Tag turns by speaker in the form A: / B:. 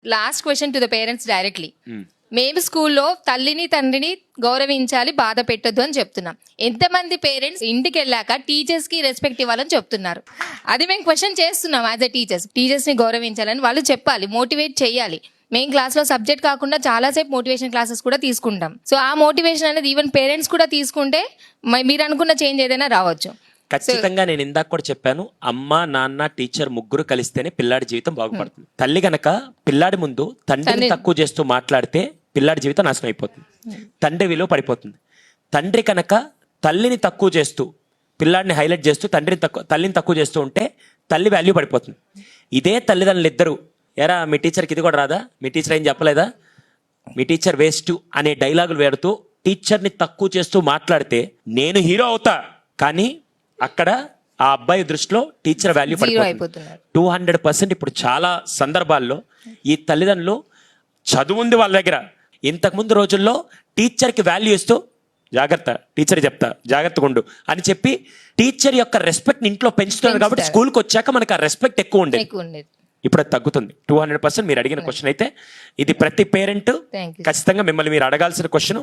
A: Last question to the parents directly. మేము స్కూల్లో తల్లిని తండ్రిని గౌరవించాలి, బాధ పెట్టొద్దు అని చెప్తున్నాం. ఎంతమంది పేరెంట్స్ ఇంటికి వెళ్ళాక టీచర్స్ కి రెస్పెక్ట్ ఇవ్వాలని చెప్తున్నారు? అది మేము క్వశ్చన్ చేస్తున్నాం. యాజ్ అ టీచర్స్ ని గౌరవించాలని వాళ్ళు చెప్పాలి, మోటివేట్ చేయాలి. మెయిన్ క్లాస్ లో సబ్జెక్ట్ కాకుండా చాలాసేపు మోటివేషన్ క్లాసెస్ కూడా తీసుకుంటాం. సో ఆ మోటివేషన్ అనేది ఈవెన్ పేరెంట్స్ కూడా తీసుకుంటే మీరు అనుకున్న చేంజ్ ఏదైనా రావచ్చు.
B: ఖచ్చితంగా నేను ఇందాక కూడా చెప్పాను, అమ్మ నాన్న టీచర్ ముగ్గురు కలిస్తేనే పిల్లాడి జీవితం బాగుపడుతుంది. తల్లి గనక పిల్లాడి ముందు తండ్రిని తక్కువ చేస్తూ మాట్లాడితే పిల్లాడి జీవితం నాశనం అయిపోతుంది, తండ్రి విలువ పడిపోతుంది. తండ్రి కనుక తల్లిని తక్కువ చేస్తూ పిల్లాడిని హైలైట్ చేస్తూ తల్లిని తక్కువ చేస్తూ ఉంటే తల్లి వాల్యూ పడిపోతుంది. ఇదే తల్లిదండ్రులు ఇద్దరు, ఎరా మీ టీచర్కి ఇది కూడా రాదా, మీ టీచర్ ఏం చెప్పలేదా, మీ టీచర్ వేస్ట్ అనే డైలాగులు వేడుతూ టీచర్ని తక్కువ చేస్తూ మాట్లాడితే నేను హీరో అవుతా, కానీ అక్కడ ఆ అబ్బాయి దృష్టిలో టీచర్ వాల్యూ పడిపోతుంది. 200% ఇప్పుడు చాలా సందర్భాల్లో ఈ తల్లిదండ్రులు చదువు ఉంది వాళ్ళ దగ్గర, ఇంతకుముందు రోజుల్లో టీచర్కి వాల్యూ ఇస్తూ జాగ్రత్త టీచర్ చెప్తా జాగ్రత్తగా ఉండు అని చెప్పి టీచర్ యొక్క రెస్పెక్ట్ ఇంట్లో పెంచుతున్నారు. కాబట్టి స్కూల్కి వచ్చాక మనకు ఆ రెస్పెక్ట్ ఎక్కువ ఉండేది, ఇప్పుడు అది తగ్గుతుంది. 200% మీరు అడిగిన క్వశ్చన్ అయితే ఇది ప్రతి పేరెంట్ ఖచ్చితంగా మిమ్మల్ని మీరు అడగాల్సిన క్వశ్చన్.